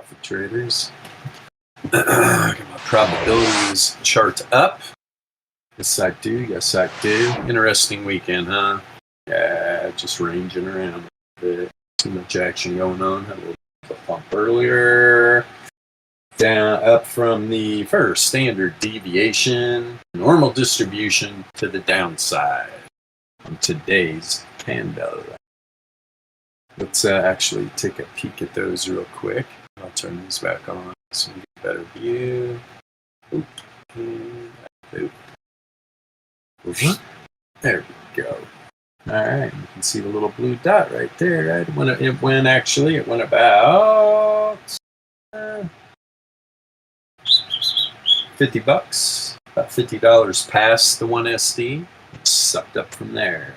alpha traders. Get my probabilities chart up. Yes, I do. Yes, I do. Interesting weekend, huh? Yeah, just ranging around a bit. Too much action going on. Had a little pump earlier. Down, up from the first standard deviation, normal distribution to the downside on today's candle. Let's actually take a peek at those real quick. I'll turn these back on so we get a better view. Oop. Oop. There we go. All right, you can see the little blue dot right there. Right, it went about $50, about $50 past the 1SD. Sucked up from there.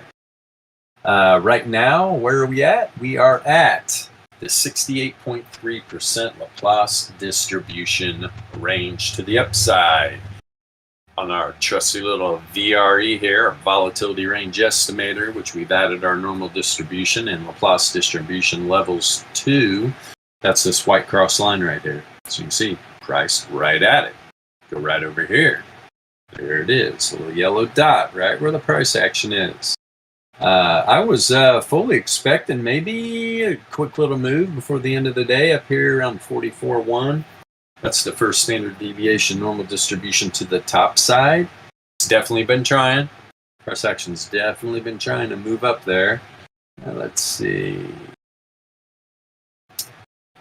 Right now, where are we at? We are at the 68.3% Laplace distribution range to the upside. On our trusty little VRE here, our volatility range estimator, which we've added our normal distribution and Laplace distribution levels to. That's this white cross line right there. So you can see price right at it. Go right over here. There it is, a little yellow dot right where the price action is. I was fully expecting maybe a quick little move before the end of the day up here around 44.1. That's the first standard deviation normal distribution to the top side. It's definitely been trying. Price action's definitely been trying to move up there. Let's see.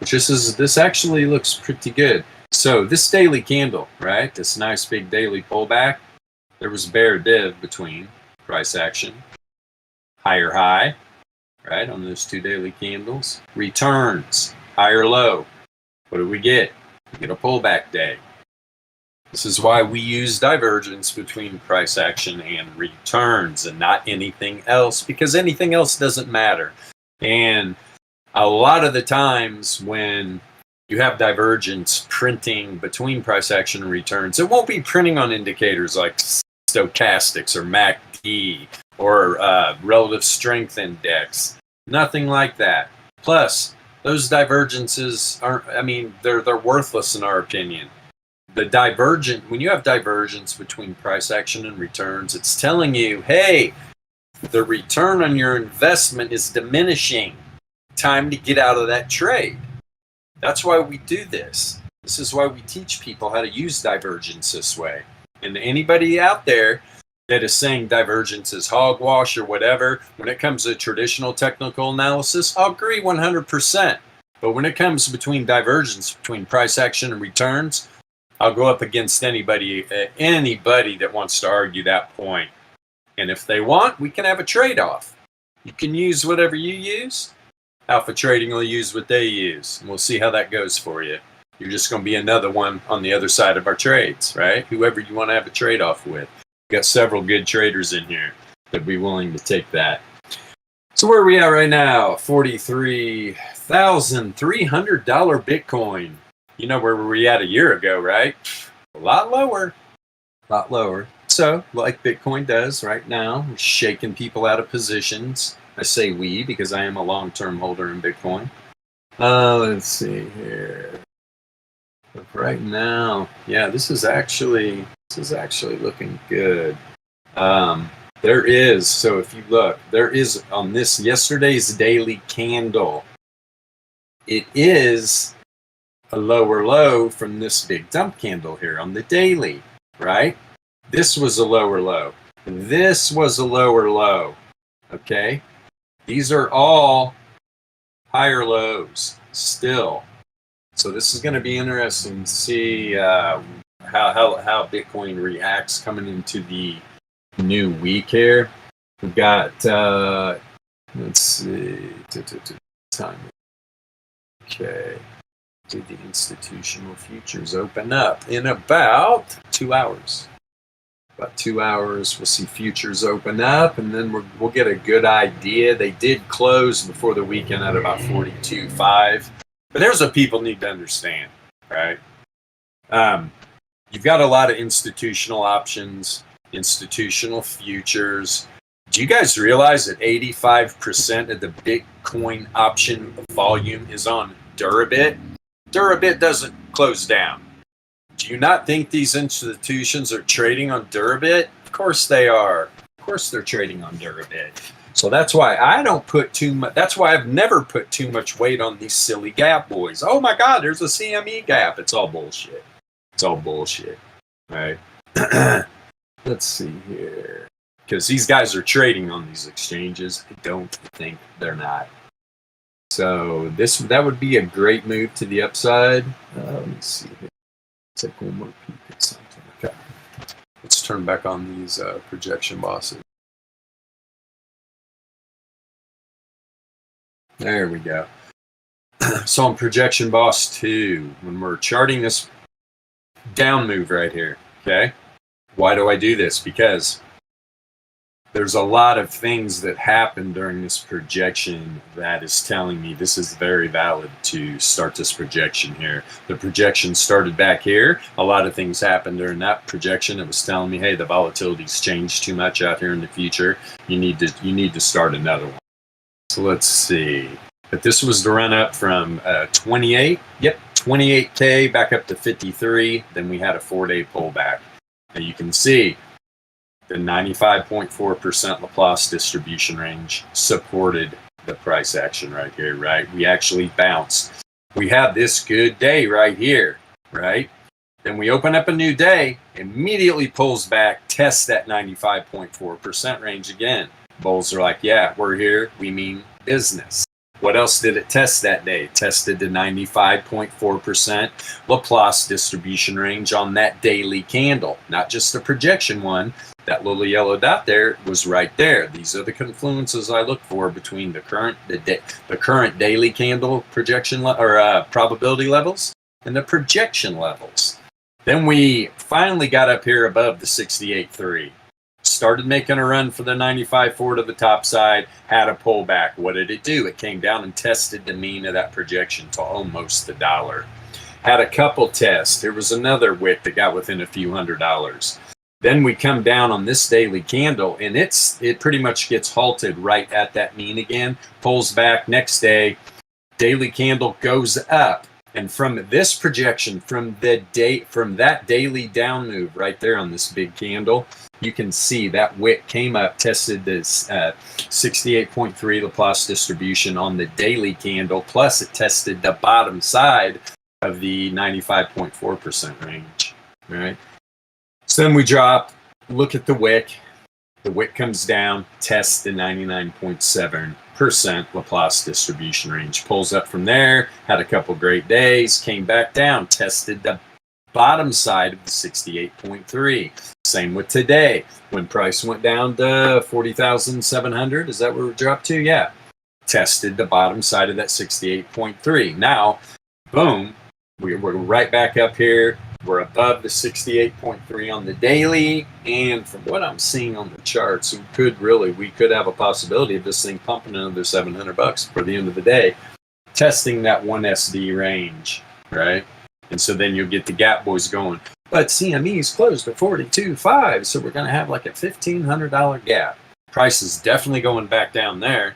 This actually looks pretty good. So this daily candle, right? This nice big daily pullback. There was a bear div between price action, higher high, right? On those two daily candles. Returns, higher low. What do we get? We get a pullback day. This is why we use divergence between price action and returns and not anything else, because anything else doesn't matter. And a lot of the times when you have divergence printing between price action and returns, it won't be printing on indicators like stochastics or MACD or relative strength index. Nothing like that. Plus, those divergences aren't, they're worthless in our opinion. When you have divergence between price action and returns, it's telling you, hey, the return on your investment is diminishing. Time to get out of that trade. That's why we do this. This is why we teach people how to use divergence this way. And anybody out there that is saying divergence is hogwash or whatever, when it comes to traditional technical analysis, I'll agree 100%. But when it comes between divergence between price action and returns, I'll go up against anybody that wants to argue that point. And if they want, we can have a trade-off. You can use whatever you use. Alpha Trading will use what they use. And we'll see how that goes for you. You're just going to be another one on the other side of our trades, right? Whoever you want to have a trade-off with. We've got several good traders in here that'd be willing to take that. So where are we at right now? $43,300 Bitcoin. You know where were we at a year ago, right? A lot lower. So, like Bitcoin does right now, we're shaking people out of positions. I say we because I am a long-term holder in Bitcoin. Let's see here. But right now, yeah, this is actually looking good. There is, so if you look, there is on this yesterday's daily candle, it is a lower low from this big dump candle here on the daily, right? This was a lower low. This was a lower low, okay? These are all higher lows still. So this is going to be interesting to see how Bitcoin reacts coming into the new week here. We've got, let's see, time. Okay. Did the institutional futures open up in about 2 hours? About 2 hours, we'll see futures open up, and then we'll get a good idea. They did close before the weekend at about 42.5. But here's what people need to understand, right? You've got a lot of institutional options, institutional futures. Do you guys realize that 85% of the Bitcoin option volume is on DRYFT? DRYFT doesn't close down. Do you not think these institutions are trading on DRYFT? Of course they are. Of course they're trading on DRYFT. So that's why I don't put too much. That's why I've never put too much weight on these silly gap boys. Oh my God, there's a CME gap. It's all bullshit. It's all bullshit. Right? Let's see here. Because these guys are trading on these exchanges. I don't think they're not. So that would be a great move to the upside. Let me see here. Take one more peek at something. Okay. Let's turn back on these projection bosses. There we go. So on projection boss 2, when we're charting this down move right here, okay? Why do I do this? Because there's a lot of things that happen during this projection that is telling me this is very valid to start this projection here. The projection started back here. A lot of things happened during that projection. It was telling me, hey, the volatility's changed too much out here in the future. You need to start another one. So let's see. But this was the run up from 28. Yep, 28K back up to 53. Then we had a 4-day pullback. Now you can see the 95.4% Laplace distribution range supported the price action right here, right? We actually bounced. We had this good day right here, right? Then we open up a new day, immediately pulls back, tests that 95.4% range again. Bulls are like, yeah, we're here. We mean business. What else did it test that day? It tested the 95.4% Laplace distribution range on that daily candle, not just the projection one. That little yellow dot there was right there. These are the confluences I look for between the current daily candle projection probability levels and the projection levels. Then we finally got up here above the 68.3. Started making a run for the 95.4 to the top side, had a pullback. What did it do? It came down and tested the mean of that projection to almost $1. Had a couple tests. There was another wick that got within a few $100s. Then we come down on this daily candle, and it pretty much gets halted right at that mean again, pulls back. Next day, daily candle goes up. And from this projection, from that daily down move right there on this big candle, you can see that wick came up, tested this 68.3 Laplace distribution on the daily candle, plus it tested the bottom side of the 95.4% range. All right. So then we drop, look at the wick. The wick comes down, tests the 99.7% Laplace distribution range, pulls up from there, had a couple great days, came back down, tested the bottom side of the 68.3. Same with today. When price went down to 40,700, is that where we dropped to? Yeah. Tested the bottom side of that 68.3. Now, boom, we're right back up here. We're above the 68.3 on the daily, and from what I'm seeing on the charts, we could have a possibility of this thing pumping another $700 for the end of the day, testing that 1SD range, right? And so then you'll get the gap boys going. But CME's closed at 42.5, so we're going to have like a $1,500 gap. Price is definitely going back down there.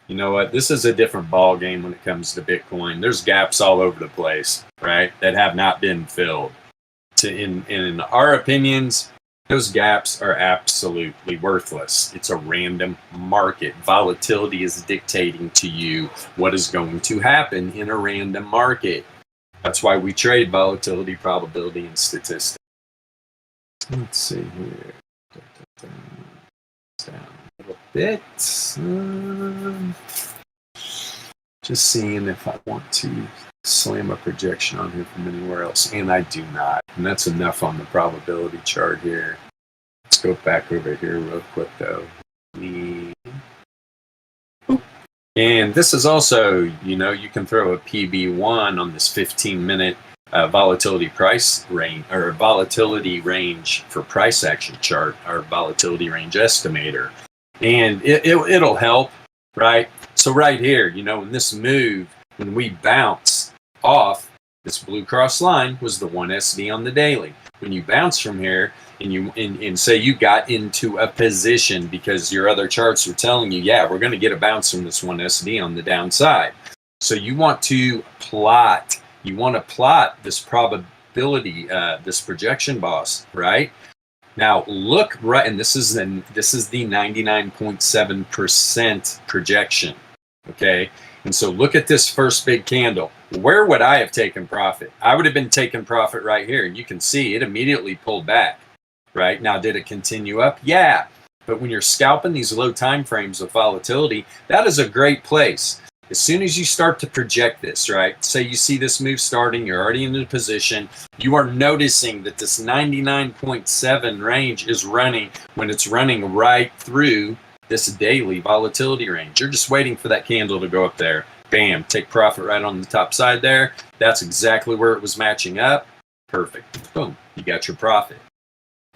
You know what? This is a different ball game when it comes to Bitcoin. There's gaps all over the place, right, that have not been filled. In our opinions, those gaps are absolutely worthless. It's a random market. Volatility is dictating to you what is going to happen in a random market. That's why we trade volatility, probability, and statistics. Let's see here. Down a little bit. Just seeing if I want to slam a projection on here from anywhere else, and I do not. And that's enough on the probability chart here. Let's go back over here real quick, though. And this is also, you can throw a PB1 on this 15-minute volatility price range, or volatility range for price action chart, or volatility range estimator, and it'll help, right? So right here, in this move, when we bounce off this blue cross line, was the 1SD on the daily. When you bounce from here and say you got into a position because your other charts were telling you, yeah, we're going to get a bounce from this 1SD on the downside. So you want to plot you want to plot this probability, this projection, boss, right? Now look right, and this is the 99.7% projection, okay? And so look at this first big candle. Where would I have taken profit? I would have been taking profit right here. And you can see it immediately pulled back, right? Now, did it continue up? Yeah. But when you're scalping these low time frames with volatility, that is a great place. As soon as you start to project this, right? Say you see this move starting, you're already in the position, you are noticing that this 99.7 range is running when it's running right through this daily volatility range. You're just waiting for that candle to go up there. Bam, take profit right on the top side there. That's exactly where it was matching up. Perfect. Boom, you got your profit.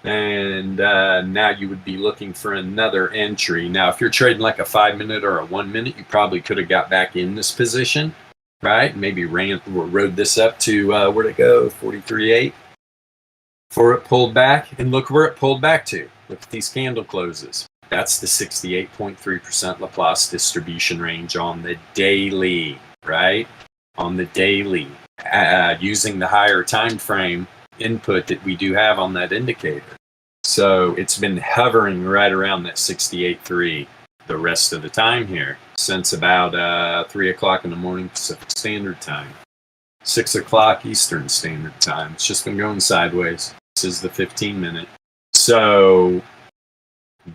And now you would be looking for another entry. Now, if you're trading like a 5-minute or a 1-minute, you probably could have got back in this position, right? Maybe rode this up to, where'd it go? 43.8 before it pulled back. And look where it pulled back to. Look at these candle closes. That's the 68.3% Laplace distribution range on the daily, right? On the daily, using the higher time frame input that we do have on that indicator. So it's been hovering right around that 68.3 the rest of the time here since about 3 o'clock in the morning Pacific Standard Time, 6 o'clock Eastern Standard Time. It's just been going sideways. This is the 15-minute. So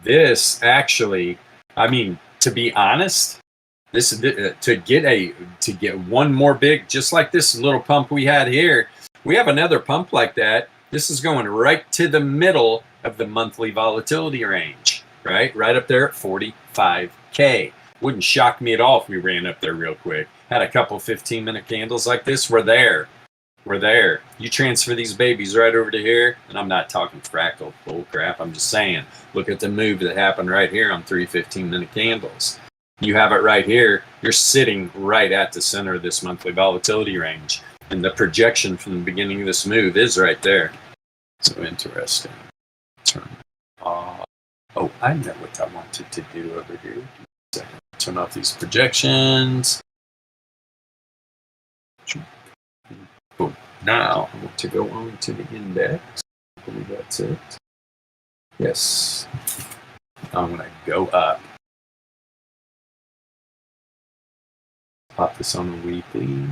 this actually, I mean, to be honest, this to get one more big, just like this little pump we had here. We have another pump like that. This is going right to the middle of the monthly volatility range, right? Right up there at 45K. Wouldn't shock me at all if we ran up there real quick. Had a couple 15-minute candles like this. We're there. We're there. You transfer these babies right over to here, and I'm not talking fractal bull crap. I'm just saying, look at the move that happened right here on 3 15-minute candles. You have it right here. You're sitting right at the center of this monthly volatility range. And the projection from the beginning of this move is right there. So interesting. Turn off. Oh, I know what I wanted to do over here. Give me a second. Turn off these projections. Boom. Now I want to go on to the index. I believe that's it. Yes. I'm going to go up. Pop this on the weekly.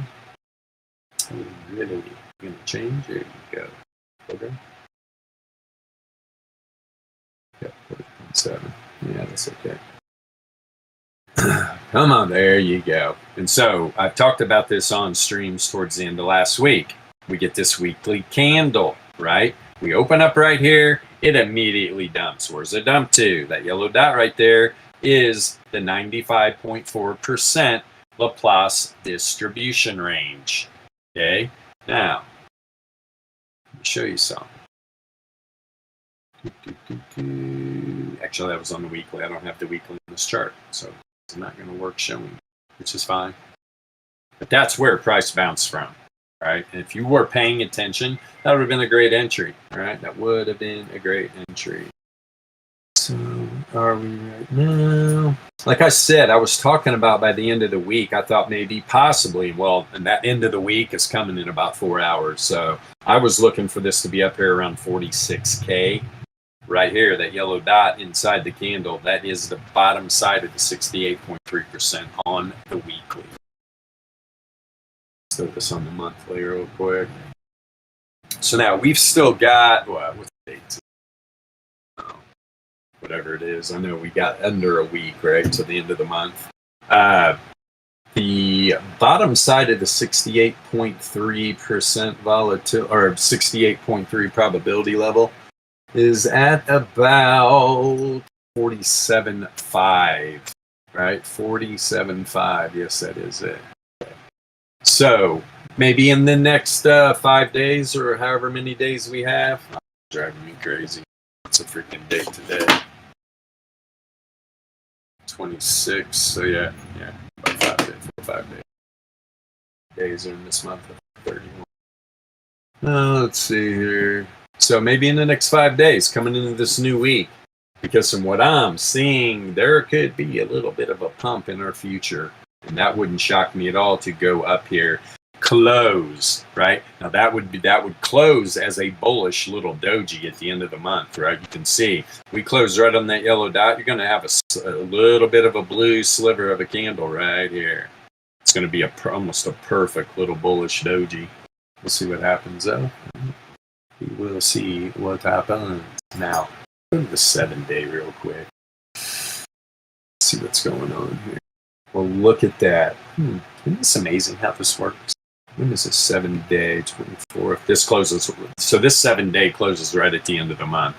Really going to change? There you go. Okay. Yeah, put it on 7. Yeah, that's okay. Come on, there you go. And so I've talked about this on streams towards the end of last week. We get this weekly candle, right? We open up right here. It immediately dumps. Where's it dump to? That yellow dot right there is the 95.4% Laplace distribution range. Okay, now, let me show you something. Actually, that was on the weekly. I don't have the weekly in this chart, so it's not going to work showing, which is fine. But that's where price bounced from, right? And if you were paying attention, that would have been a great entry, right? That would have been a great entry. So, are we right now? Like I said, I was talking about by the end of the week, I thought maybe possibly, well, and that end of the week is coming in about 4 hours. So I was looking for this to be up here around 46K. Right here, that yellow dot inside the candle, that is the bottom side of the 68.3% on the weekly. Let's throw this on the monthly real quick. So now we've still got, what's the date? Whatever it is. I know we got under a week, right, to the end of the month. The bottom side of the 68.3% volatility, or 68.3 probability level, is at about 47.5, right? 47.5. Yes, that is it. So maybe in the next 5 days or however many days we have, driving me crazy. What's a freaking date today? 26. So yeah, about 5 days. 5 days. Days are in this month of 31. Let's see here. So maybe in the next 5 days, coming into this new week, because from what I'm seeing, there could be a little bit of a pump in our future, and that wouldn't shock me at all to go up here. close, right? Now that would close as a bullish little doji at the end of the month, right? You can see we close right on that yellow dot. You're going to have a little bit of a blue sliver of a candle right here. It's going to be almost a perfect little bullish doji. We'll see what happens though. We will see what happens. Now, go to the 7-day real quick. See what's going on here. Well, look at that. Isn't this amazing how this works? When is this 7-day, 24th? This closes, so this 7-day closes right at the end of the month,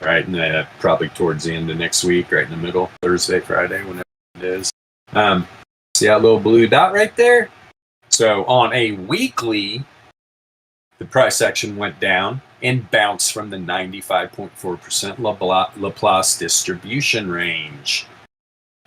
right? And probably towards the end of next week, right in the middle, Thursday, Friday, whenever it is. See that little blue dot right there? So on a weekly, the price action went down and bounced from the 95.4% Laplace distribution range.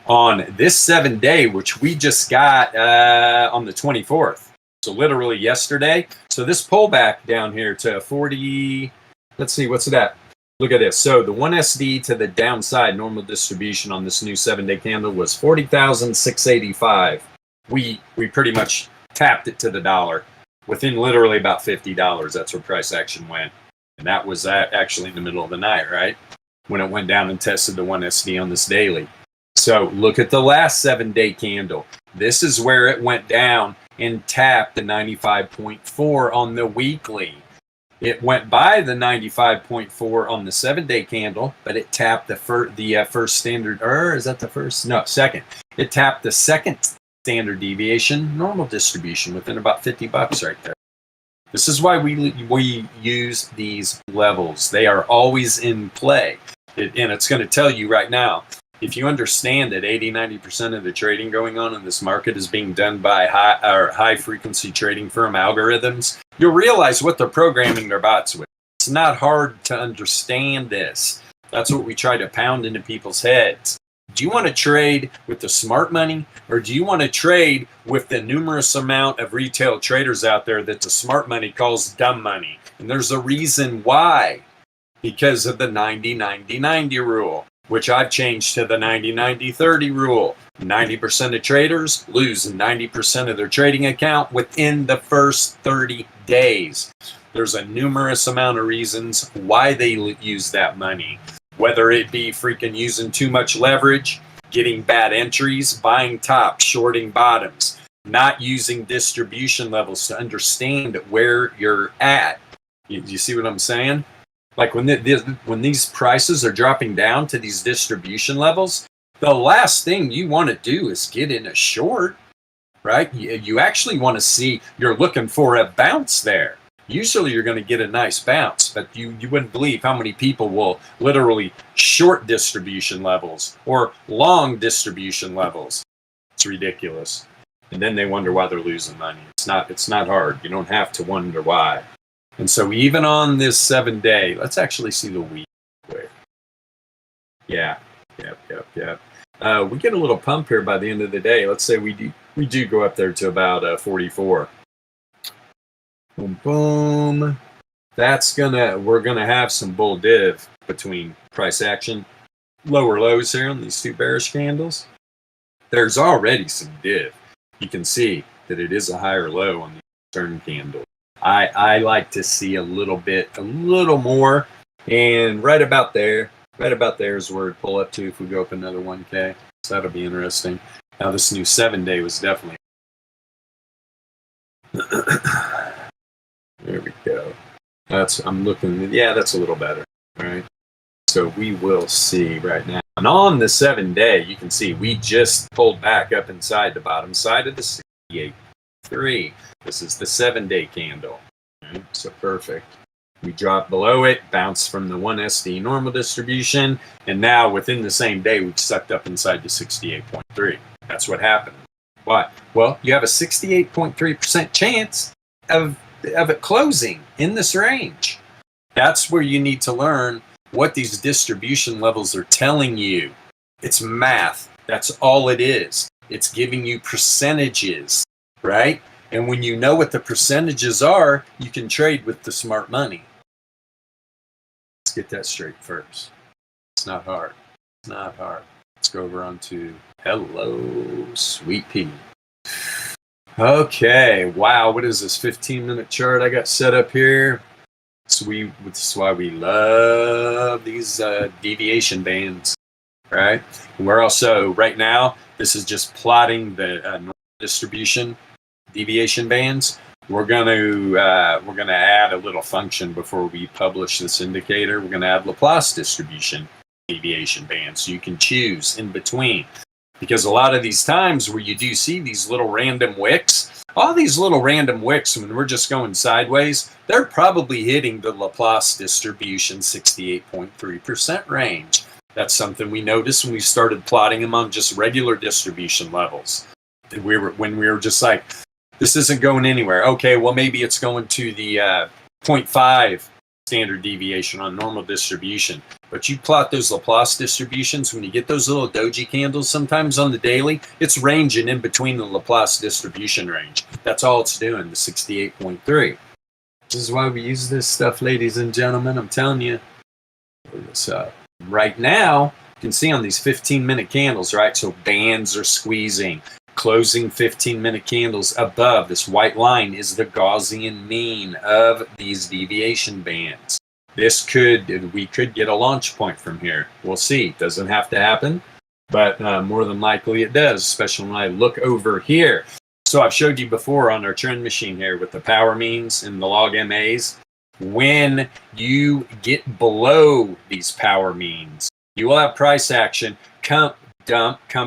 On this 7-day, which we just got on the 24th, so literally yesterday. So this pullback down here to 40, let's see, what's that? Look at this. So the 1SD to the downside normal distribution on this new 7-day candle was 40,685. We pretty much tapped it to the dollar within literally about $50. That's where price action went. And that was actually in the middle of the night, right? When it went down and tested the 1SD on this daily. So look at the last 7-day candle. This is where it went down and tapped the 95.4 on the weekly. It went by the 95.4 on the 7-day candle, but it tapped the first standard, or is that the first? No, second. It tapped the second standard deviation normal distribution within about $50 right there. This is why we use these levels. They are always in play. And it's going to tell you right now, if you understand that 80-90% of the trading going on in this market is being done by high frequency trading firm algorithms, you'll realize what they're programming their bots with. It's not hard to understand this. That's what we try to pound into people's heads. Do you want to trade with the smart money, or do you want to trade with the numerous amount of retail traders out there that the smart money calls dumb money? And there's a reason why. Because of the 90-90-90 rule, which I've changed to the 90-90-30 rule. 90% of traders lose 90% of their trading account within the first 30 days. There's a numerous amount of reasons why they use that money. Whether it be freaking using too much leverage, getting bad entries, buying tops, shorting bottoms, not using distribution levels to understand where you're at. You see what I'm saying? Like when these prices are dropping down to these distribution levels, the last thing you want to do is get in a short, right? You actually want to see, you're looking for a bounce there. Usually you're going to get a nice bounce, but you wouldn't believe how many people will literally short distribution levels or long distribution levels. It's ridiculous. And then they wonder why they're losing money. It's not hard. You don't have to wonder why. And so even on this 7-day, let's actually see the week quick. Yeah. We get a little pump here by the end of the day. Let's say we do go up there to about 44. Boom, boom. We're gonna have some bull div between price action, lower lows here on these two bearish candles. There's already some div. You can see that it is a higher low on the turn candle. I like to see a little more, and right about there is where it pull up to if we go up another 1K. So that'll be interesting. Now this new 7-day was definitely. There we go. I'm looking. Yeah, that's a little better. All right. So we will see right now. And on the 7-day, you can see we just pulled back up inside the bottom side of the 68.3. This is the 7-day candle. Right? So perfect. We dropped below it, bounced from the 1SD normal distribution, and now within the same day, we sucked up inside the 68.3. That's what happened. Why? Well, you have a 68.3% chance of it closing in this range. That's where you need to learn what these distribution levels are telling you. It's math. That's all it is. It's giving you percentages, right? And when you know what the percentages are, you can trade with the smart money. Let's get that straight first. It's not hard. It's not hard. Let's go over onto Hello Sweet Pea. Okay, wow, what is this 15-minute chart I got set up here? So this is why we love these deviation bands, right? And we're also, right now, this is just plotting the normal distribution deviation bands. We're gonna add a little function before we publish this indicator. We're gonna add Laplace distribution deviation bands, so you can choose in between. Because a lot of these times where you do see these little random wicks, all these little random wicks, when we're just going sideways, they're probably hitting the Laplace distribution 68.3% range. That's something we noticed when we started plotting them on just regular distribution levels. When we were just like, this isn't going anywhere. Okay, well, maybe it's going to the 0.5 standard deviation on normal distribution. But you plot those Laplace distributions, when you get those little doji candles sometimes on the daily, it's ranging in between the Laplace distribution range. That's all it's doing, the 68.3. This is why we use this stuff, ladies and gentlemen. I'm telling you. Pull this up. Right now, you can see on these 15-minute candles, right? So bands are squeezing. Closing 15-minute candles above this white line is the Gaussian mean of these deviation bands. We could get a launch point from here. We'll see. Doesn't have to happen, but more than likely it does, especially when I look over here. So I've showed you before on our trend machine here with the power means and the log MAs. When you get below these power means, you will have price action come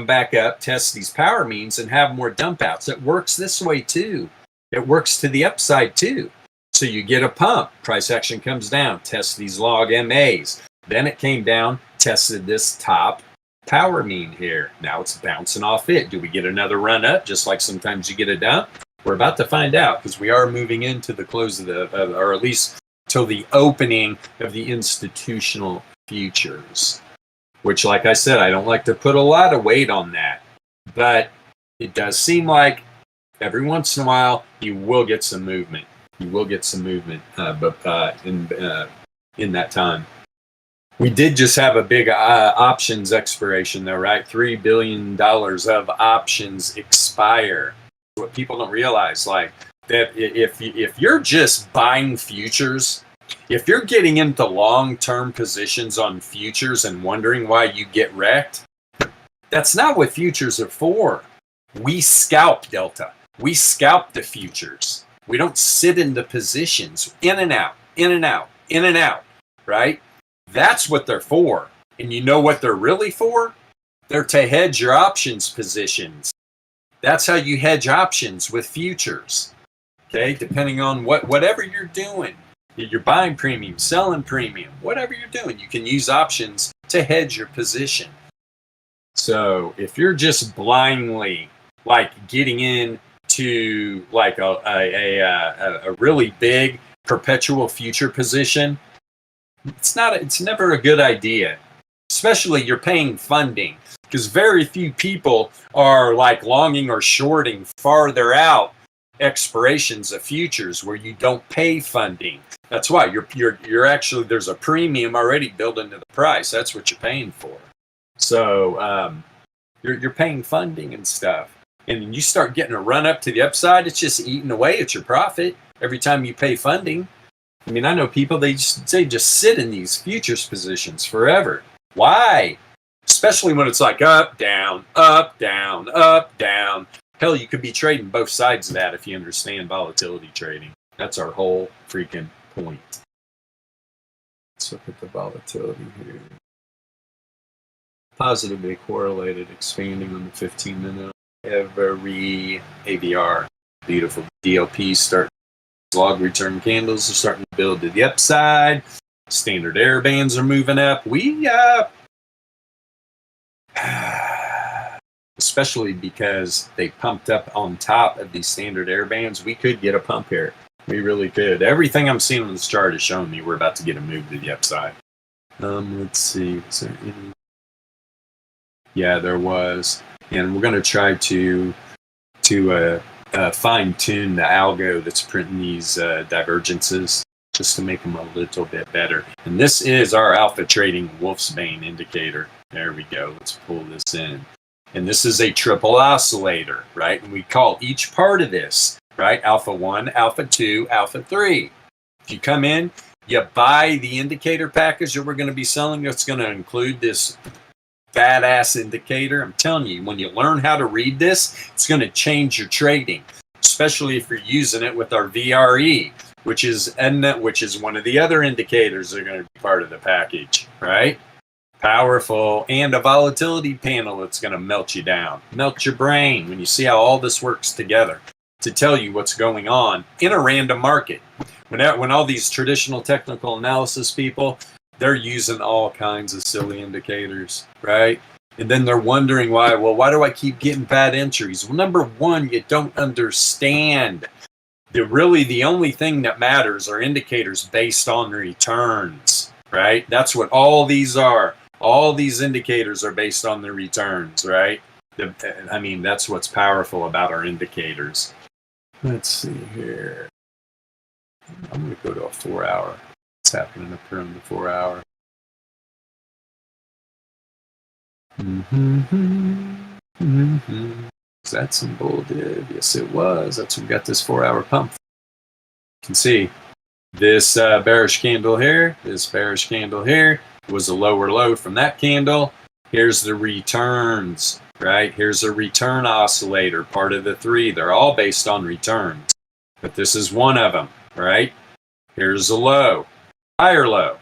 back up, test these power means, and have more dump outs. It works this way too. It works to the upside too. So you get a pump, price action comes down, test these log MAs. Then it came down, tested this top power mean here. Now it's bouncing off it. Do we get another run up, just like sometimes you get a dump? We're about to find out, because we are moving into the close of or at least till the opening of the institutional futures. Which, like I said, I don't like to put a lot of weight on that. But it does seem like every once in a while you will get some movement. You will get some movement in that time. We did just have a big options expiration, though, right? $3 billion of options expire. What people don't realize, like, that if you're just buying futures, if you're getting into long-term positions on futures and wondering why you get wrecked, that's not what futures are for. We scalp Delta. We scalp the futures. We don't sit in the positions, in and out, in and out, in and out, right? That's what they're for. And you know what they're really for? They're to hedge your options positions. That's how you hedge options with futures, okay? Depending on whatever you're doing. You're buying premium, selling premium, whatever you're doing, you can use options to hedge your position. So if you're just blindly, like, getting in to like a really big perpetual future position, it's never a good idea. Especially you're paying funding, because very few people are like longing or shorting farther out expirations of futures where you don't pay funding. That's why you're actually, there's a premium already built into the price. That's what you're paying for. So you're paying funding and stuff. And you start getting a run up to the upside, it's just eating away at your profit every time you pay funding. I mean, I know people, they just sit in these futures positions forever. Why? Especially when it's like up, down, up, down, up, down. Hell, you could be trading both sides of that if you understand volatility trading. That's our whole freaking point. Let's look at the volatility here. Positively correlated, expanding on the 15-minute. Every AVR, beautiful. DLP start, log return candles are starting to build to the upside. Standard error bands are moving up. We especially because they pumped up on top of these standard error bands, we could get a pump here. We really could. Everything I'm seeing on this chart is showing me we're about to get a move to the upside. Let's see. Was there any? Yeah, there was. And we're going to try to fine-tune the algo that's printing these divergences just to make them a little bit better. And this is our alpha trading Wolf's Bane indicator. There we go. Let's pull this in. And this is a triple oscillator, right? And we call each part of this, right? Alpha 1, Alpha 2, Alpha 3. If you come in, you buy the indicator package that we're going to be selling. It's going to include this badass indicator. I'm telling you, when you learn how to read this, it's going to change your trading, especially if you're using it with our VRE, which is one of the other indicators that are going to be part of the package, right? Powerful. And a volatility panel that's going to melt you down, melt your brain when you see how all this works together to tell you what's going on in a random market. When all these traditional technical analysis people, they're using all kinds of silly indicators, right? And then they're wondering why do I keep getting bad entries? Well, number one, you don't understand. The only thing that matters are indicators based on returns, right? That's what all these are. All these indicators are based on the returns, right? I mean, that's what's powerful about our indicators. Let's see here. I'm going to go to a 4 hour. What's happening up here on the 4 hour? Was that some bull div? Yes, it was. That's what we got this 4 hour pump. You can see this bearish candle here, this bearish candle here was a lower low from that candle. Here's the returns, right? Here's a return oscillator, part of the three. They're all based on returns, but this is one of them, right? Here's a low, higher low,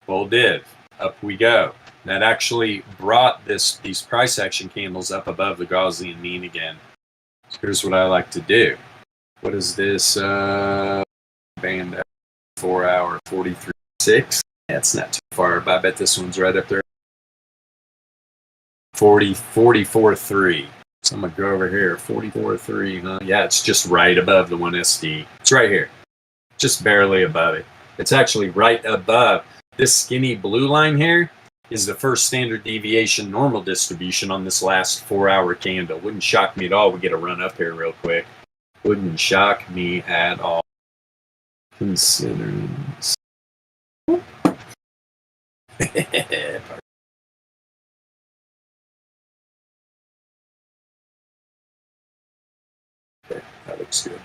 bull div, up we go. That actually brought these price action candles up above the Gaussian mean again. So here's what I like to do. What is this band 4 hour 43.6? Yeah, it's not too far, but I bet this one's right up there. 44.3. So I'm gonna go over here. 44.3. Huh? Yeah, it's just right above the 1SD. It's right here, just barely above it. It's actually right above this skinny blue line here. Is the first standard deviation normal distribution on this last 4 hour candle. Wouldn't shock me at all. We get a run up here real quick. Wouldn't shock me at all. Considering. That looks good.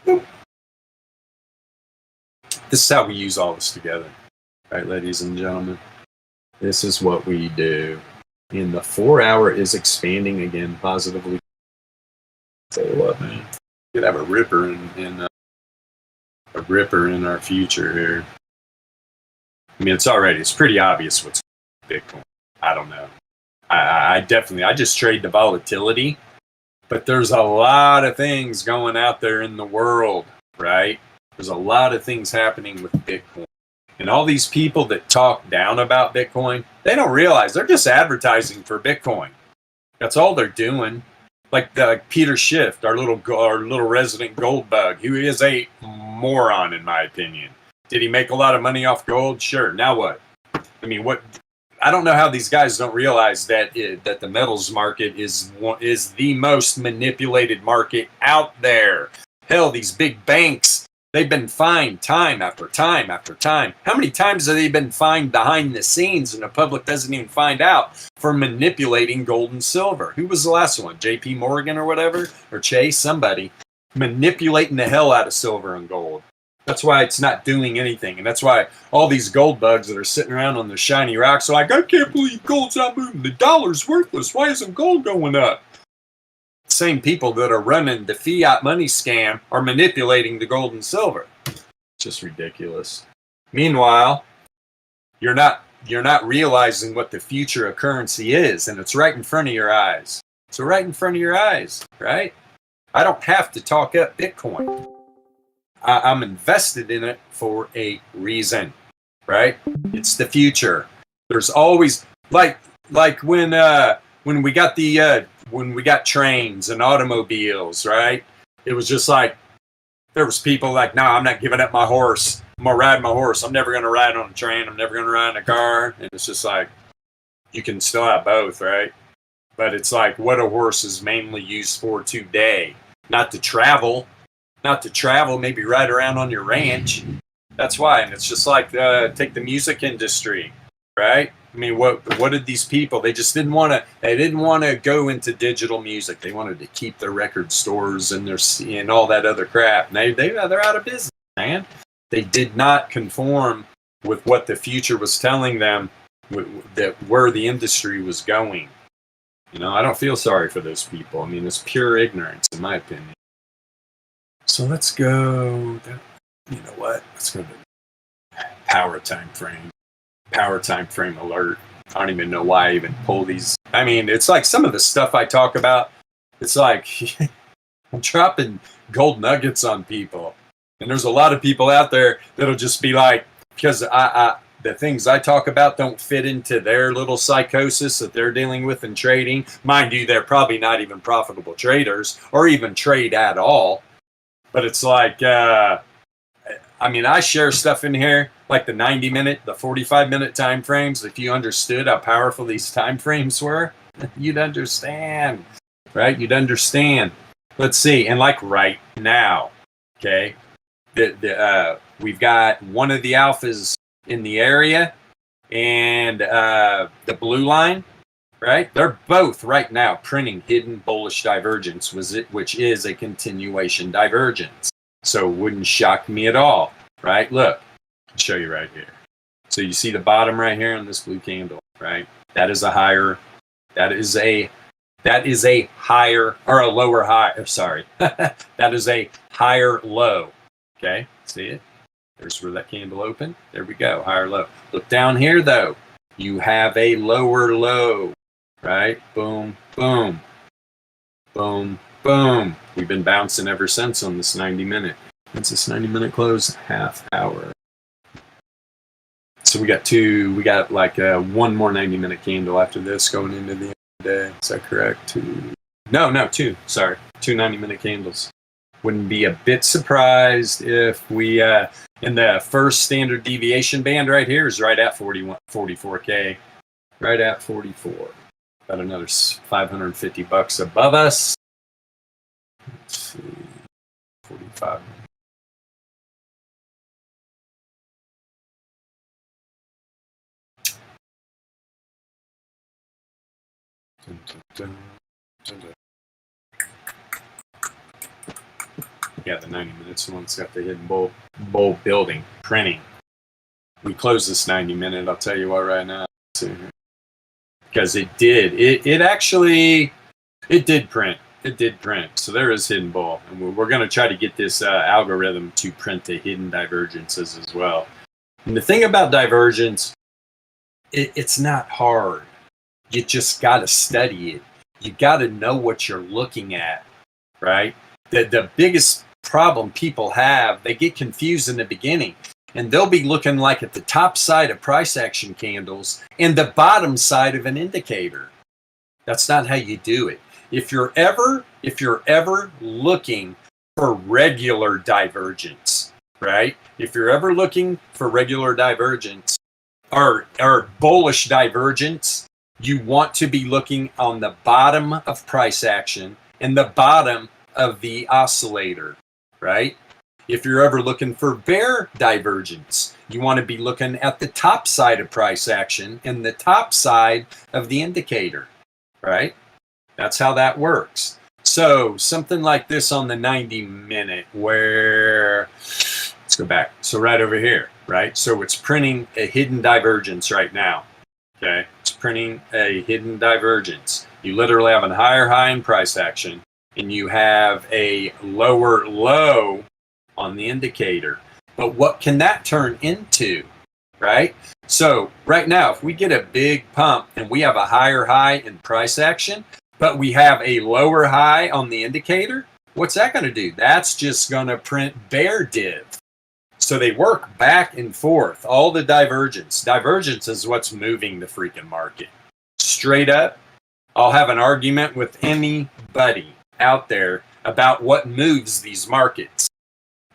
Boop. This is how we use all this together. Right, ladies and gentlemen. This is what we do. And the 4 hour is expanding again positively. Tell you what, man. We could have a ripper in our future here. I mean, it's pretty obvious what's Bitcoin. I don't know. I just trade the volatility, but there's a lot of things going out there in the world, right? There's a lot of things happening with Bitcoin. And all these people that talk down about Bitcoin, they don't realize they're just advertising for Bitcoin. That's all they're doing. Like Peter Schiff, our little resident gold bug, who is a moron in my opinion. Did he make a lot of money off gold? Sure. Now what? I mean, what? I don't know how these guys don't realize that the metals market is the most manipulated market out there. Hell, these big banks, they've been fined time after time after time. How many times have they been fined behind the scenes and the public doesn't even find out for manipulating gold and silver? Who was the last one? JP Morgan or whatever? Or Chase? Somebody manipulating the hell out of silver and gold. That's why it's not doing anything. And that's why all these gold bugs that are sitting around on their shiny rocks are like, I can't believe gold's not moving. The dollar's worthless. Why isn't gold going up? Same people that are running the fiat money scam are manipulating the gold and silver. Just ridiculous. Meanwhile, you're not realizing what the future of currency is, and it's right in front of your eyes. It's right in front of your eyes, right? I don't have to talk up Bitcoin. I'm invested in it for a reason, right? It's the future. There's always like when we got when we got trains and automobiles, right? It was just like there was people like, no, I'm not giving up my horse. I'm gonna ride my horse. I'm never gonna ride on a train. I'm never gonna ride in a car. And it's just like you can still have both, right? But it's like what a horse is mainly used for today, not to travel. Maybe ride around on your ranch. That's why. And it's just like take the music industry, right? I mean, what did these people? They just didn't want to. They didn't want to go into digital music. They wanted to keep their record stores and all that other crap. And they're out of business, man. They did not conform with what the future was telling them, that where the industry was going. You know, I don't feel sorry for those people. I mean, it's pure ignorance, in my opinion. So let's go. You know what? Let's go to power time frame. Power time frame alert. I don't even know why I even pull these. I mean, it's like some of the stuff I talk about. It's like I'm dropping gold nuggets on people, and there's a lot of people out there that'll just be like, because the things I talk about don't fit into their little psychosis that they're dealing with in trading. Mind you, they're probably not even profitable traders or even trade at all. But it's like, I mean, I share stuff in here like the 90-minute, the 45-minute time frames. If you understood how powerful these time frames were, you'd understand, right? You'd understand. Let's see. And like right now, okay, we've got one of the alphas in the area and the blue line, right? They're both right now printing hidden bullish divergence, which is a continuation divergence. So it wouldn't shock me at all, right? Look, I'll show you right here. So you see the bottom right here on this blue candle, right? That is a higher, that is a higher or a lower high, or sorry, that is a higher low, okay? See it? There's where that candle opened. There we go, higher low. Look down here though. You have a lower low, right? Boom, boom, boom, boom. We've been bouncing ever since on this 90-minute. What's this 90-minute close? Half hour. So we got like one more 90-minute candle after this going into the end of the day. Is that correct? Two 90-minute candles. Wouldn't be a bit surprised if we, in the first standard deviation band right here is right at 44K, right at 44. About another $550 above us. Let's see, 45. Dun, dun, dun, dun. Yeah, the 90 minutes one's got the hidden bull building, printing. We close this 90-minute, I'll tell you what right now. Because it did print. It did print. So there is hidden bull. And we're going to try to get this algorithm to print the hidden divergences as well. And the thing about divergence, it's not hard. You just got to study it. You got to know what you're looking at, right? The biggest problem people have, they get confused in the beginning, and they'll be looking like at the top side of price action candles and the bottom side of an indicator. That's not how you do it. If you're ever looking for regular divergence, right? If you're ever looking for regular divergence or bullish divergence, you want to be looking on the bottom of price action and the bottom of the oscillator, right? If you're ever looking for bear divergence, you want to be looking at the top side of price action and the top side of the indicator, right? That's how that works. So something like this on the 90-minute where, let's go back. So right over here, right? So it's printing a hidden divergence right now, okay? It's printing a hidden divergence. You literally have a higher high in price action, and you have a lower low on the indicator. But what can that turn into, right? So right now, if we get a big pump and we have a higher high in price action, but we have a lower high on the indicator, what's that going to do? That's just going to print bear div. So they work back and forth, all the divergence. Divergence is what's moving the freaking market. Straight up, I'll have an argument with anybody out there about what moves these markets.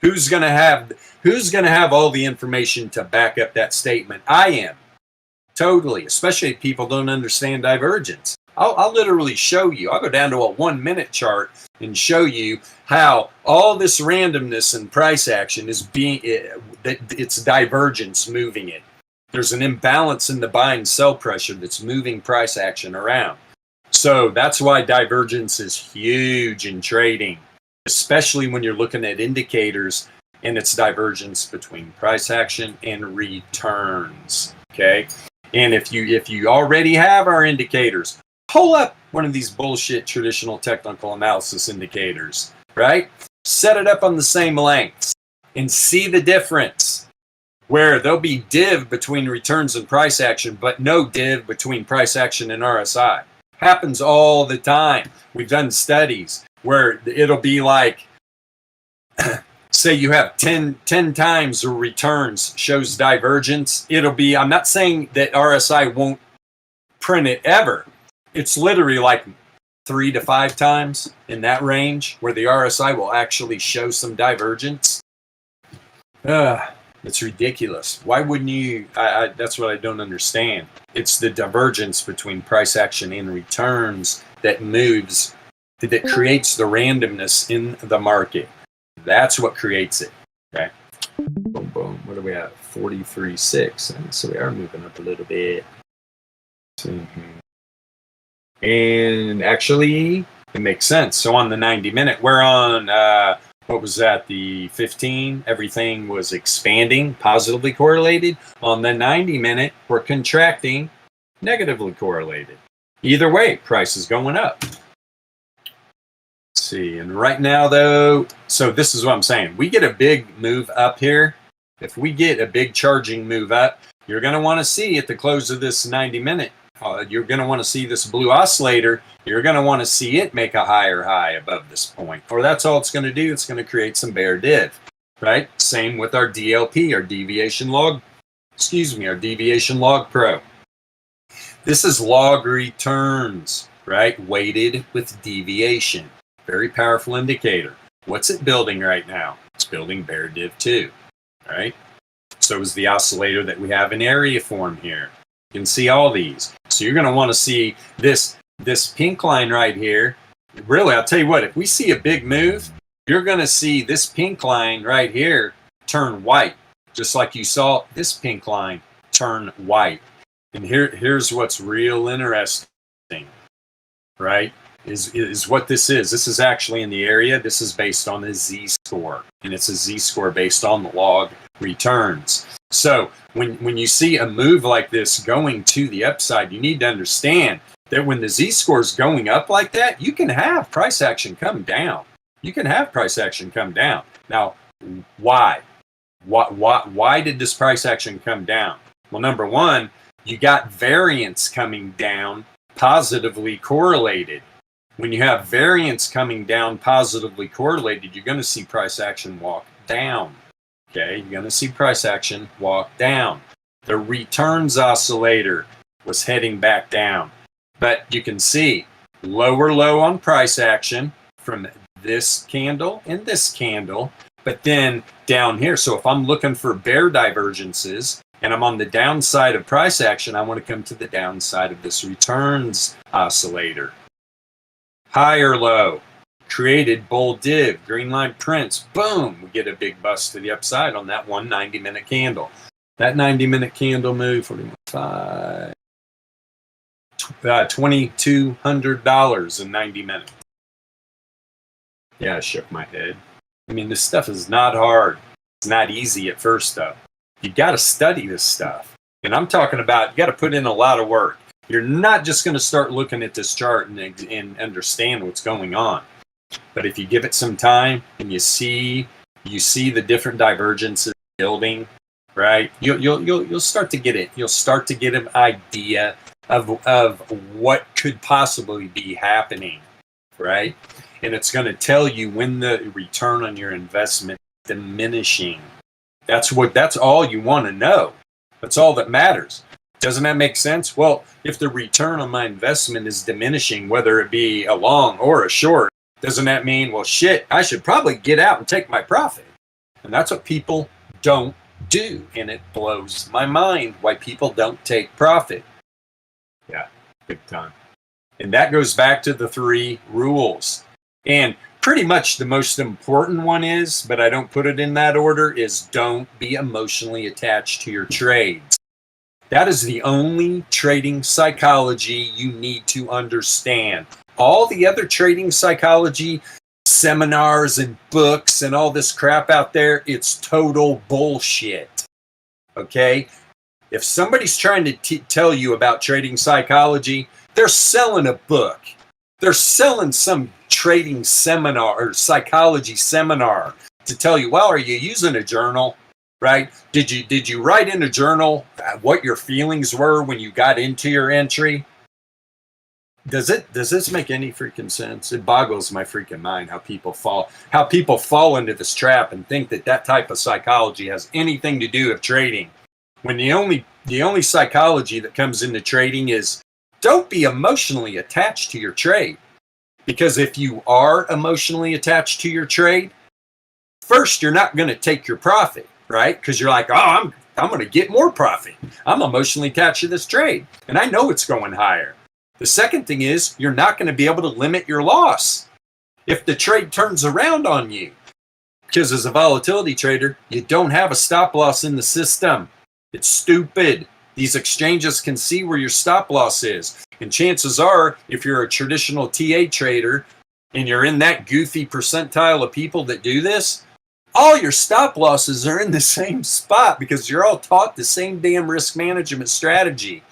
Who's going to have all the information to back up that statement? I am. Totally. Especially if people don't understand divergence. I'll literally show you. I'll go down to a 1-minute chart and show you how all this randomness in price action is it's divergence moving it. There's an imbalance in the buy and sell pressure that's moving price action around. So that's why divergence is huge in trading, especially when you're looking at indicators and its divergence between price action and returns. Okay. And if you already have our indicators, pull up one of these bullshit traditional technical analysis indicators, right? Set it up on the same lengths and see the difference, where there'll be div between returns and price action, but no div between price action and RSI. Happens all the time. We've done studies where it'll be like, say you have 10 times the returns shows divergence. It'll be, I'm not saying that RSI won't print it ever. It's literally like 3 to 5 times in that range where the RSI will actually show some divergence. It's ridiculous. Why wouldn't you? That's what I don't understand. It's the divergence between price action and returns that moves, that creates the randomness in the market. That's what creates it. Okay. Boom, boom. What do we have? 43.6. So we are moving up a little bit. And actually, it makes sense. So on the 90-minute, we're on, what was that, the 15? Everything was expanding, positively correlated. On the 90-minute, we're contracting, negatively correlated. Either way, price is going up. Let's see, and right now though, so this is what I'm saying. We get a big move up here. If we get a big charging move up, you're going to want to see at the close of this 90-minute, you're going to want to see this blue oscillator. You're going to want to see it make a higher high above this point, or that's all it's going to do. It's going to create some bear div, right? Same with our DLP, our deviation log, our deviation log pro. This is log returns, right? Weighted with deviation. Very powerful indicator. What's it building right now? It's building bear div 2, right? So is the oscillator that we have in area form here. You can see all these. So you're going to want to see this pink line right here. Really, I'll tell you what, if we see a big move, you're going to see this pink line right here turn white, just like you saw this pink line turn white. And here's what's real interesting, right, is what this is. This is actually in the area. This is based on the Z-score, and it's a Z-score based on the log returns. So when you see a move like this going to the upside, you need to understand that when the Z-score is going up like that, you can have price action come down. You can have price action come down. Now, why? Why did this price action come down? Well, number one, you got variance coming down positively correlated. When you have variance coming down positively correlated, you're going to see price action walk down. Okay, you're going to see price action walk down. The returns oscillator was heading back down. But you can see lower low on price action from this candle and this candle, but then down here. So if I'm looking for bear divergences and I'm on the downside of price action, I want to come to the downside of this returns oscillator. Higher low, created bull div, green line prints, boom, we get a big bust to the upside on that 190-minute candle. That 90-minute candle move, 45. $2,200 in 90 minutes. Yeah, I shook my head. I mean, this stuff is not hard. It's not easy at first, though. You got to study this stuff. And I'm talking about you got to put in a lot of work. You're not just going to start looking at this chart and understand what's going on. But if you give it some time and you see the different divergences building, right? You'll start to get it. You'll start to get an idea of what could possibly be happening, right? And it's going to tell you when the return on your investment is diminishing. That's all you want to know. That's all that matters. Doesn't that make sense? Well, if the return on my investment is diminishing, whether it be a long or a short, doesn't that mean, well, shit, I should probably get out and take my profit? And that's what people don't do. And it blows my mind why people don't take profit. Yeah, big time. And that goes back to the 3 rules. And pretty much the most important one is, but I don't put it in that order, is don't be emotionally attached to your trades. That is the only trading psychology you need to understand. All the other trading psychology seminars and books and all this crap out there, it's total bullshit. Okay? If somebody's trying to tell you about trading psychology, they're selling a book. They're selling some trading seminar or psychology seminar to tell you, well, are you using a journal? Right? Did you write in a journal what your feelings were when you got into your entry? Does this make any freaking sense? It boggles my freaking mind how people fall into this trap and think that type of psychology has anything to do with trading. When the only psychology that comes into trading is don't be emotionally attached to your trade. Because if you are emotionally attached to your trade, first you're not going to take your profit. Right? Because you're like, oh, I'm going to get more profit. I'm emotionally attached to this trade, and I know it's going higher. The second thing is you're not going to be able to limit your loss if the trade turns around on you. Because as a volatility trader, you don't have a stop loss in the system. It's stupid. These exchanges can see where your stop loss is. And chances are, if you're a traditional TA trader and you're in that goofy percentile of people that do this, all your stop losses are in the same spot because you're all taught the same damn risk management strategy.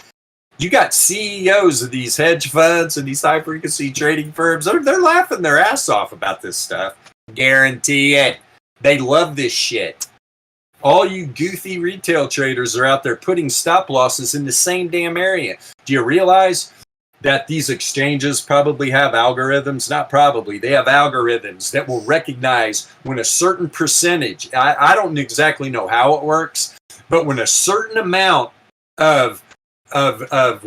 You got CEOs of these hedge funds and these high frequency trading firms. They're laughing their ass off about this stuff. Guarantee it. They love this shit. All you goofy retail traders are out there putting stop losses in the same damn area. Do you realize that these exchanges probably have algorithms? Not probably. They have algorithms that will recognize when a certain percentage, I don't exactly know how it works, but when a certain amount of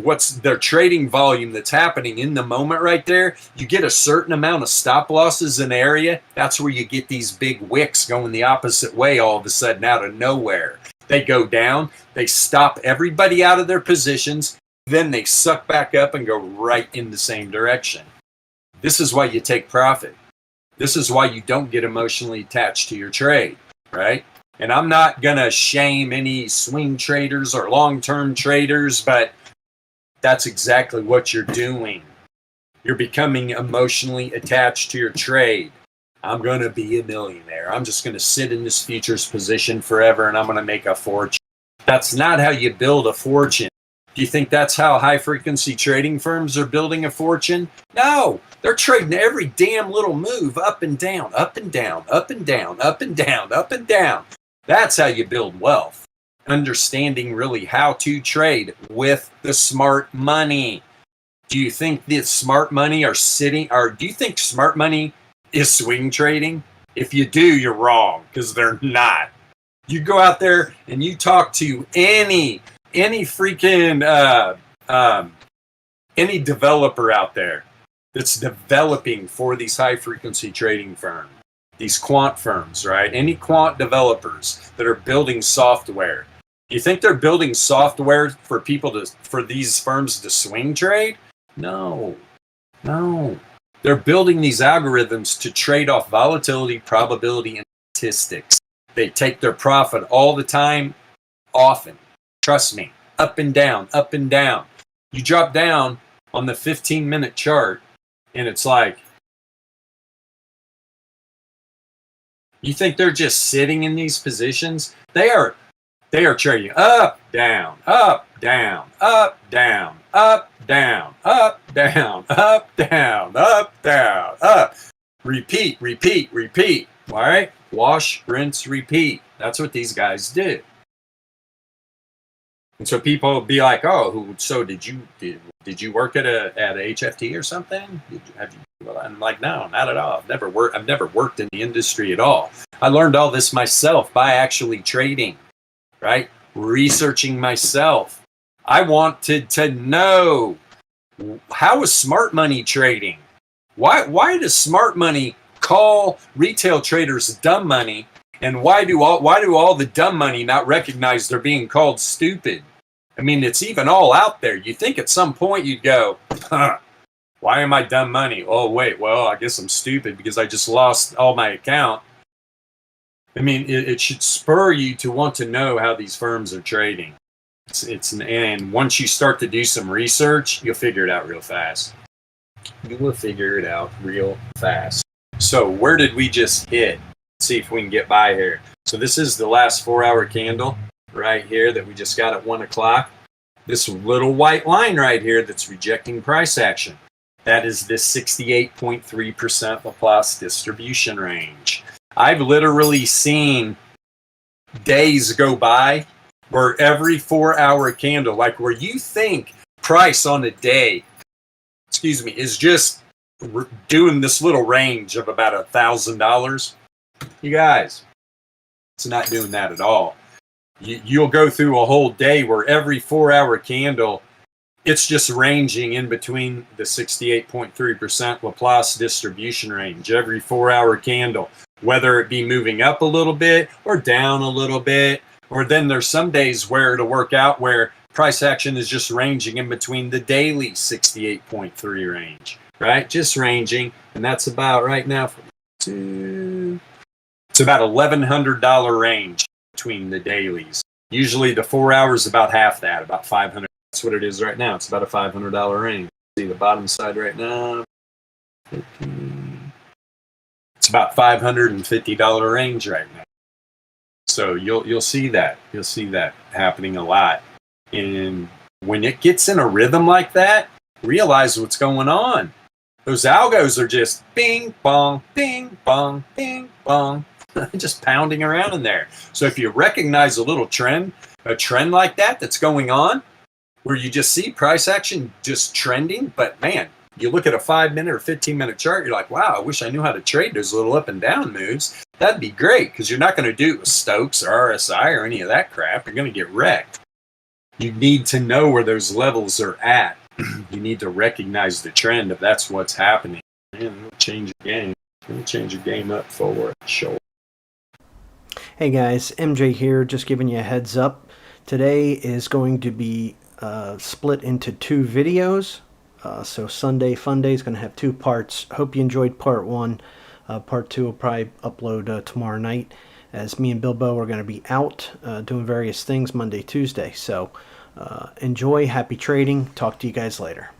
what's their trading volume that's happening in the moment right there, you get a certain amount of stop losses in the area, that's where you get these big wicks going the opposite way all of a sudden out of nowhere. They go down, they stop everybody out of their positions, then they suck back up and go right in the same direction. This is why you take profit. This is why you don't get emotionally attached to your trade, right? And I'm not going to shame any swing traders or long-term traders, but that's exactly what you're doing. You're becoming emotionally attached to your trade. I'm going to be a millionaire. I'm just going to sit in this futures position forever and I'm going to make a fortune. That's not how you build a fortune. Do you think that's how high-frequency trading firms are building a fortune? No, they're trading every damn little move up and down, up and down, up and down, up and down, up and down. That's how you build wealth. Understanding really how to trade with the smart money. Do you think that smart money do you think smart money is swing trading? If you do, you're wrong, because they're not. You go out there and you talk to any freaking any developer out there that's developing for these high frequency trading firms, these quant firms, right? Any quant developers that are building software. You think they're building software for these firms to swing trade? No. They're building these algorithms to trade off volatility, probability, and statistics. They take their profit all the time, often. Trust me, up and down, up and down. You drop down on the 15-minute chart, and it's like, you think they're just sitting in these positions? They are trading up, down, up, down, up, down, up, down, up, down, up, down, up, down, up. Repeat, repeat, repeat. All right? Wash, rinse, repeat. That's what these guys do. And so people will be like, "Oh, so did you work at a HFT or something? Well, I'm like, no, not at all. I've never worked in the industry at all. I learned all this myself by actually trading, right? Researching myself. I wanted to know, how is smart money trading? Why does smart money call retail traders dumb money? And why do all the dumb money not recognize they're being called stupid? I mean, it's even all out there. You think at some point you'd go, why am I dumb money? Oh, wait, well, I guess I'm stupid because I just lost all my account. I mean, it should spur you to want to know how these firms are trading. And once you start to do some research, you'll figure it out real fast. You will figure it out real fast. So where did we just hit? Let's see if we can get by here. So this is the last 4-hour candle right here that we just got at 1 o'clock. This little white line right here that's rejecting price action. That is this 68.3% Laplace distribution range. I've literally seen days go by where every 4-hour candle, like where you think price on a day, is just doing this little range of about $1,000. You guys, it's not doing that at all. You'll go through a whole day where every 4-hour candle, it's just ranging in between the 68.3% Laplace distribution range every 4-hour candle, whether it be moving up a little bit or down a little bit. Or then there's some days where it'll work out where price action is just ranging in between the daily 68.3 range, right? Just ranging. And that's about right now, it's about $1,100 range between the dailies. Usually the 4 hours about half that, about 500. That's what it is right now. It's about a $500 range. See the bottom side right now. It's about $550 range right now. So you'll see that. You'll see that happening a lot. And when it gets in a rhythm like that, realize what's going on. Those algos are just bing, bong, bing, bong, bing, bong, just pounding around in there. So if you recognize a trend like that that's going on, where you just see price action just trending, but man, you look at a 5-minute or 15-minute chart, you're like, wow, I wish I knew how to trade those little up and down moves. That'd be great, because you're not going to do it with Stokes or RSI or any of that crap. You're going to get wrecked. You need to know where those levels are at. You need to recognize the trend if that's what's happening. Man, it'll change your game. It'll change your game up for sure. Hey guys, MJ here, just giving you a heads up. Today is going to be split into 2 videos. So Sunday Fun Day is going to have 2 parts. Hope you enjoyed part 1. Part 2 will probably upload tomorrow night, as me and Bilbo are going to be out doing various things Monday, Tuesday. So enjoy, happy trading. Talk to you guys later.